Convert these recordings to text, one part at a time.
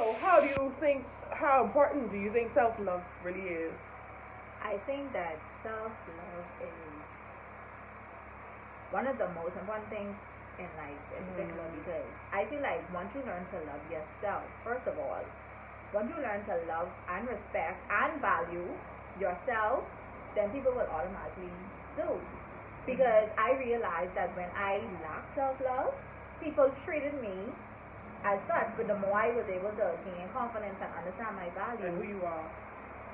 So how important do you think self-love really is? I think that self-love is one of the most important things in life in particular because I feel like once you learn to love yourself, first of all, once you learn to love and respect and value yourself, then people will automatically do. Because I realized that when I lacked self-love, people treated me as such, but the more I was able to gain confidence and understand my value, And who you are?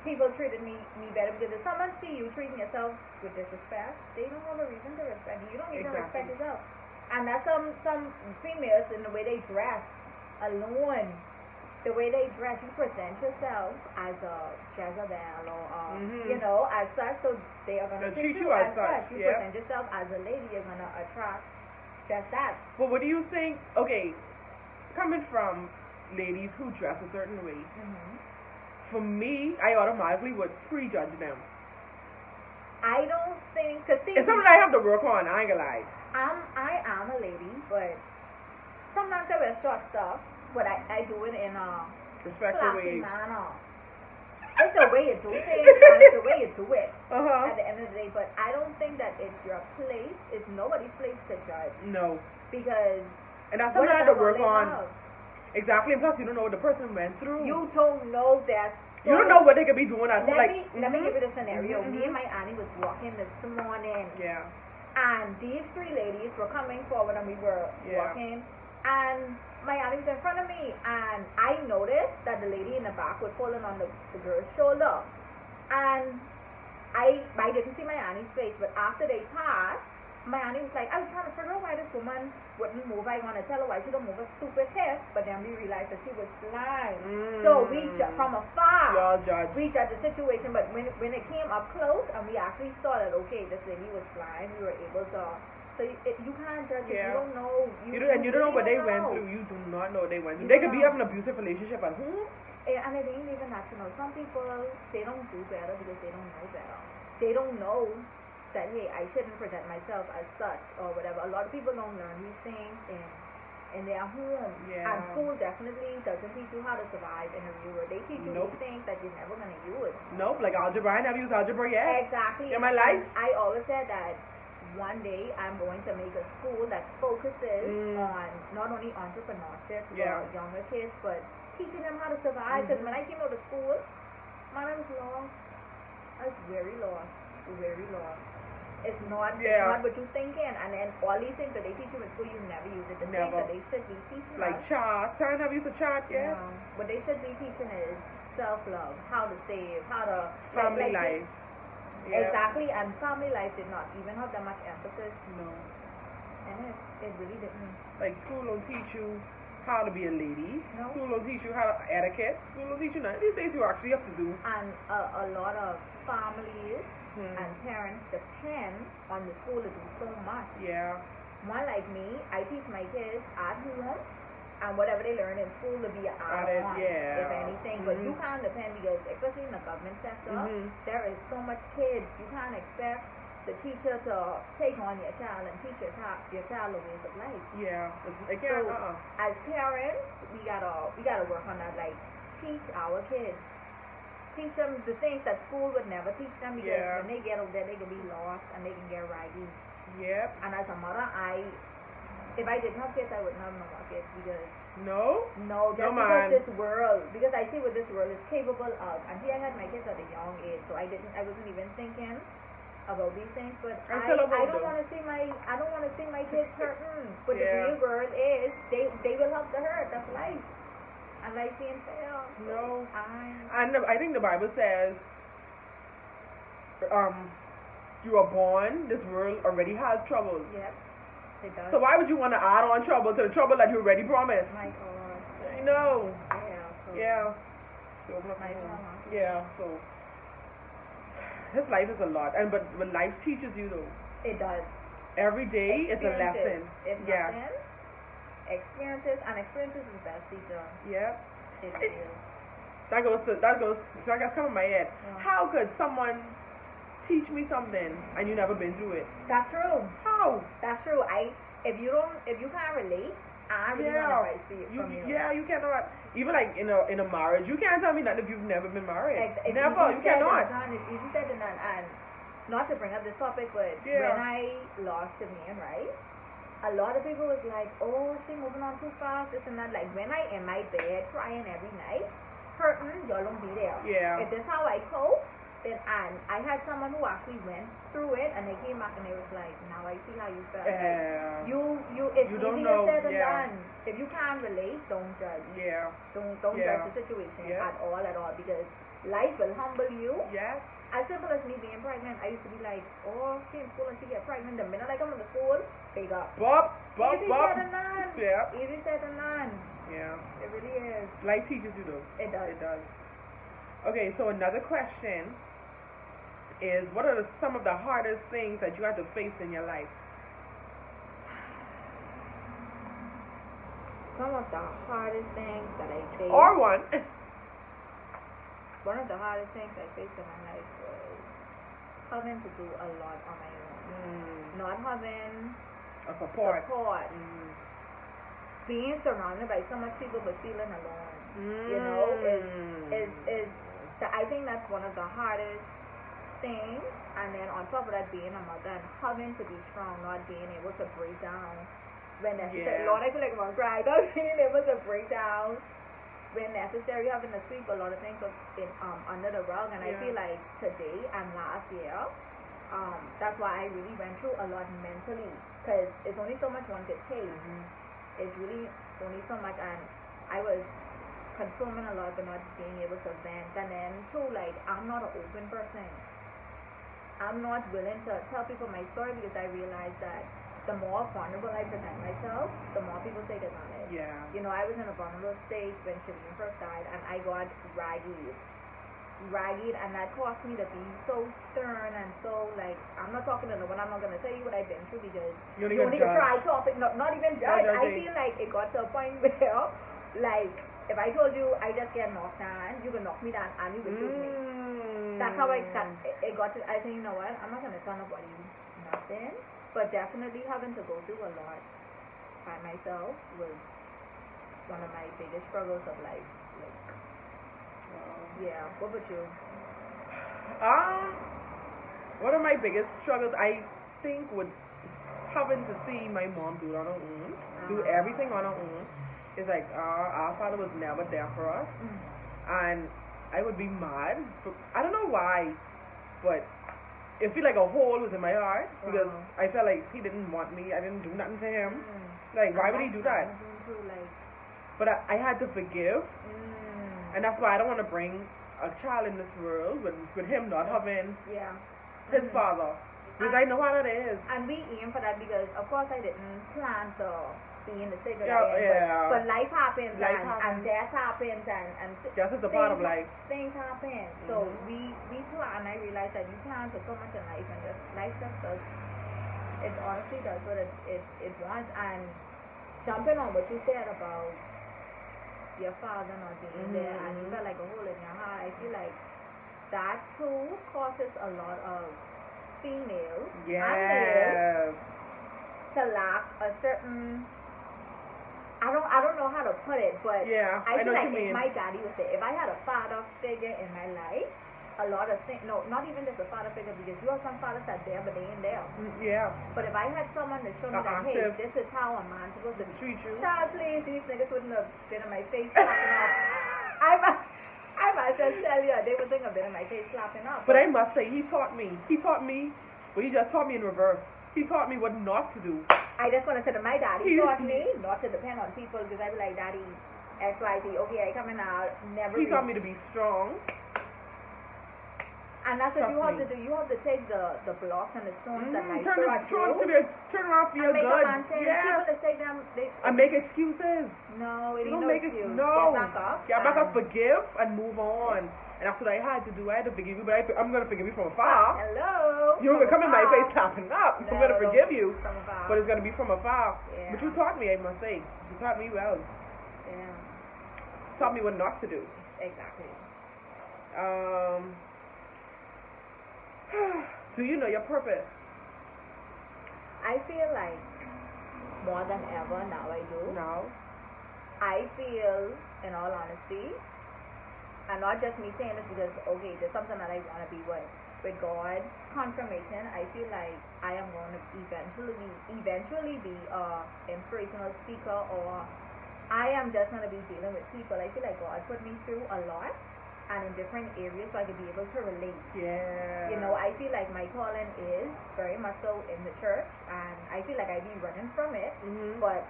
people treated me better because if someone see you treating yourself with disrespect, they don't have a reason to respect you. You don't even respect yourself. And that's some females in the way they dress alone. The way they dress, you present yourself as a Jezebel or you know, as such, so they are gonna treat you as such. You present yourself as a lady, you're gonna attract just that. But what do you think? Okay, coming from ladies who dress a certain way, for me, I automatically would prejudge them. I don't think, cause see, it's something I have to work on. I ain't gonna lie. I am a lady, but sometimes I wear short stuff, but I do it in a respectful way. Manner. It's the way you do things, and it's the way you do it. At the end of the day, but I don't think that it's your place. It's nobody's place to judge. No. Because. And that's something I have to work on. Exactly, and plus you don't know what the person went through. You don't know that. You don't know what they could be doing at home. Let me give you the scenario. Me and my auntie was walking this morning. Yeah. And these three ladies were coming forward and we were walking. And my auntie was in front of me. And I noticed that the lady in the back was pulling on the girl's shoulder. And I didn't see my auntie's face, but after they passed, my auntie was like, I was trying to figure out why this woman wouldn't move. I want to tell her why she don't move her stupid hip, but then we realized that she was blind. So we from afar, we judged the situation, but when it came up close and we actually saw that, okay, this lady was blind, we were able to. So you can't judge it. You don't know. You don't know what they went through. You do not know what they went through. They could be having an abusive relationship at home. And it ain't even that, you know. Some people, they don't do better because they don't know better. They don't know that, hey, I shouldn't present myself as such or whatever. A lot of people don't learn these things in their home. And school definitely doesn't teach you how to survive in a real world. They teach you these things that you're never going to use. Nope, like algebra. I never used algebra yet. Exactly. In my life. I always said that one day I'm going to make a school that focuses on not only entrepreneurship for younger kids, but teaching them how to survive. Because when I came out of school, man, I was lost. I was very lost. Very lost. It's not what you're thinking, and then all these things that they teach you in school, you never use it. The things that they should be teaching like chart. I never used a chart yet. No. What they should be teaching is self-love, how to save, how to family life. Exactly, and family life did not even have that much emphasis. No. And it really didn't. Like school don't teach you how to be a lady. No. School don't teach you how to etiquette. School don't teach you none. These things you actually have to do. And a lot of families and parents depend on the school to do so much. Yeah. One like me, I teach my kids at home, and whatever they learn in school will be added on, if anything. But you can't depend because, especially in the government sector, there is so much kids. You can't expect the teacher to take on your child and teach your child the ways of life. Yeah. Again, so, as parents, we gotta work on that. Like, teach our kids. Teach them the things that school would never teach them because when they get over there, they can be lost and they can get raggy. Yep. And as a mother, if I didn't have kids, I wouldn't have no more kids because because this world, because I see what this world is capable of. And see, I had my kids at a young age, so I wasn't even thinking about these things. But I don't want to see my kids hurting. But the real world is they will have to hurt. That's life. And life being fair. No. And I think the Bible says, you are born, this world already has troubles. Yep, it does. So why would you want to add on trouble to the trouble that you already promised? My God. I know. Yeah. So this life is a lot, but life teaches you though. It does. Every day it's a lesson. It's nothing. Experiences is the best teacher. Yeah. It is. That goes. So I got some in my head. How could someone teach me something and you never been through it? That's true. How? That's true. If you can't relate I really want advice from you. Yeah, you cannot. Even like in a marriage, you can't tell me that if you've never been married. Never, you cannot. It's easy said than done. And not to bring up this topic, but when I lost Shemaine, right? A lot of people was like, oh, she moving on too fast, this and that. Like when I in my bed crying every night, hurting, y'all don't be there. Yeah. If this how I cope, then and I had someone who actually went through it, and they came back and they was like, now I see how you felt. Like, it's easier said than done. If you can't relate, don't judge. Yeah. Don't judge the situation at all, because life will humble you. Yes. As simple as me being pregnant, I used to be like, oh, she in school and she get pregnant. The minute I come into school, big up. Easy said than done. Yeah. Easy said than done. Yeah. It really is. Life teaches you though. It does. It does. Okay, so another question is, what are some of the hardest things that you had to face in your life? Some of the hardest things that I faced. Or one. One of the hardest things I faced in my life was having to do a lot on my own. Not having a support. Being surrounded by so much people but feeling alone. You know, I think that's one of the hardest things. And then on top of that, being a mother and having to be strong, not being able to break down when necessary. Lord, I feel like I'm gonna cry. Not being able to break down when necessary, having to sweep a lot of things under the rug. And I feel like today and last year, that's why I really went through a lot mentally, because it's only so much one could take. It's really only so much, and I was consuming a lot but not being able to vent. And then too, like, I'm not an open person. I'm not willing to tell people my story, because I realized that the more vulnerable I present myself, the more people take advantage. Yeah. You know, I was in a vulnerable state when Shemaine first died, and I got ragged, and that caused me to be so stern and so, like, I'm not talking to no one. I'm not going to tell you what I've been through, because you don't even try topic, not even judge. I feel like it got to a point where, like, if I told you I just get knocked down, you can knock me down and you can shoot me. That's how it got to. I think, you know what, I'm not going to tell nobody nothing, but definitely having to go through a lot by myself was one of my biggest struggles of life. Like, yeah, what about you? One of my biggest struggles, I think, was having to see my mom do it on her own, do everything on her own. It's like, our father was never there for us, and I would be mad. I don't know why, but it feel like a hole was in my heart, because I felt like he didn't want me. I didn't do nothing to him. Like, why would he do that? But I had to forgive, and that's why I don't want to bring a child in this world with him not having his father, because I know how that is. And we aim for that, because of course I didn't plan to be in the state that but life happens, and death happens, and death is a part of life. Things happen. So we plan. I realize that you plan for so much in life, and just life just does. It honestly does what it wants. And jumping on what you said about your father not being there, and you felt like a hole in your heart, I feel like that too causes a lot of females and males to lack a certain, I don't know how to put it, but I feel like if my daddy was there, if I had a father figure in my life, a lot of things, no, not even just a father figure, because you have some fathers that there but they ain't there. But if I had someone to show me that, hey, this is how a man's supposed to treat you. Child, please, these niggas wouldn't have been in my face slapping up. I might just tell you, they would think I've been in my face slapping up. But I must say, he taught me, but he just taught me in reverse. He taught me what not to do. I just want to say to my daddy, he taught me not to depend on people, because I'd be like, Daddy, XYZ, okay, I coming out, never. He taught me to be strong. And that's what you have to do. You have to take the blocks and the stones that life throw at you. Turn around, feel good. People that take them, and make excuses. No, it ain't no excuse. No. Get back up. Get back up, forgive, and move on. And that's what I had to do. I had to forgive you, but I'm going to forgive you from afar. Hello. You're going to come in my face slapping up. No, I'm going to forgive you, from afar. but it's going to be from afar. Yeah. But you taught me, I must say. You taught me well. Yeah. Taught me what not to do. Exactly. Do you know your purpose? I feel like more than ever now I do. Now. I feel, in all honesty, and not just me saying this because, okay, there's something that I want to be with God's confirmation, I feel like I am going to eventually be a inspirational speaker, or I am just going to be dealing with people. I feel like God put me through a lot and in different areas so I could be able to relate. Yeah. You know, I feel like my calling is very much so in the church, and I feel like I be running from it, but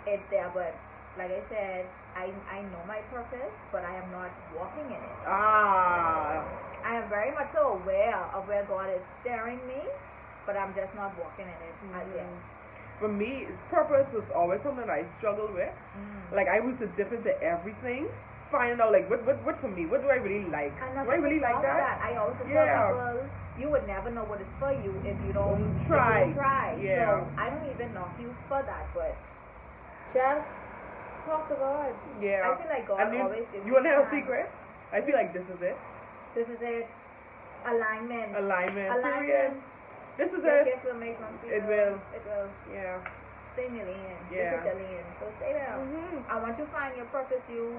it's there. But like I said, I know my purpose, but I am not walking in it. I am very much so aware of where God is steering me, but I'm just not walking in it as yet. For me, purpose was always something I struggled with. Like, I was dip into everything, finding out, like, what for me? What do I really like? Do I really like that? I always tell people, you would never know what is for you if you don't try. Yeah. So, I don't even knock you for that, but just talk to God. Yeah. I feel like God always gives you want to have a secret? I feel like this is it. This is it. Alignment. Period. This is it. It will make one feel. It will. It will. Yeah. Stay in your lane. Yeah. This is your lane. So stay there. And once you find your purpose, you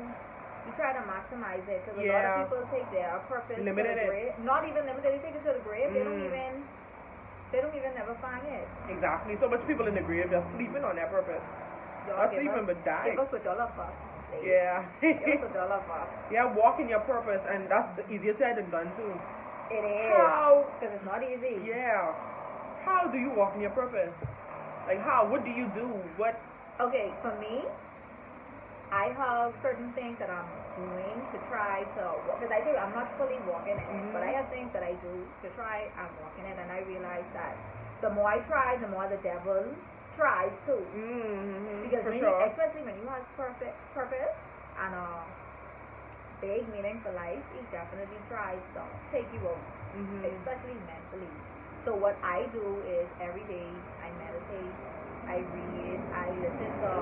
try to maximize it. Because a lot of people take their purpose limited to the grave. Not even limited. They take it to the grave. They don't even never find it. Exactly. So much people in the grave just sleeping on their purpose. Not sleeping, but dying. Give us what y'all love for. Yeah. Give us what y'all love for. Yeah, walk in your purpose, and that's easier said than done too. It is. How? Because it's not easy. Yeah. How do you walk in your purpose? Like how? What do you do? What? Okay, for me, I have certain things that I'm doing to try to, because I think I'm not fully walking in it, but I have things that I do to try and walk in it, and I realize that the more I try, the more the devil tries too. Because especially when you have purpose and a big meaning for life, he definitely tries to take you out, especially mentally. So what I do is every day I meditate, I read, I listen to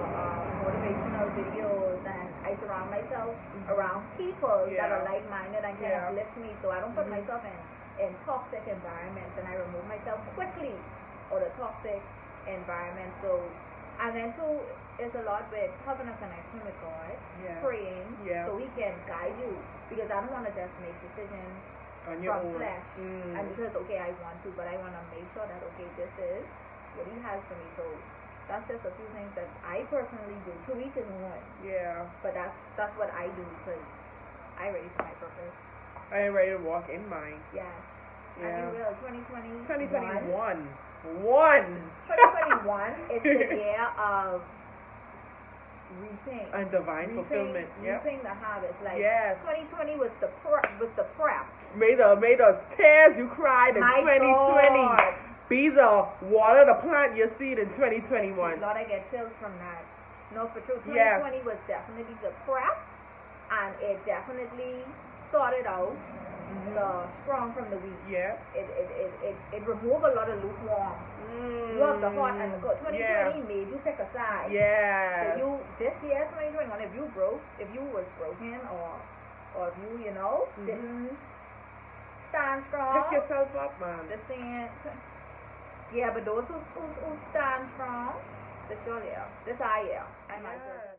motivational videos, and I surround myself around people that are like-minded and can uplift me, so I don't put myself in toxic environments, and I remove myself quickly out of toxic environment. So, and then too, it's a lot with having a connection with God, praying, so He can guide you, because I don't want to just make decisions on your from own. flesh, and because I want to, but I want to make sure that this is what He has for me. So that's just a few things that I personally do. To each his own. Yeah. But that's what I do, because I'm ready for my purpose. I am ready to walk in mine. Yes. And you will. 2021 is the year of reaping and divine fulfillment. Reaping the harvest. Like 2020 was the prep. May the tears you cried in 2020 be the water to plant your seed in 2021. Lord, I get chills from that. No, for true. 2020 was definitely the prep, and it definitely started out the strong from the weak. Yeah. It removed a lot of lukewarm. You have the hot and the cold. 2020 made you pick a side. Yeah. So this year, 2021, if you was broken, or if you didn't stand strong. Pick yourself up, man. But those who stand strong, this your year. This our year. I might say.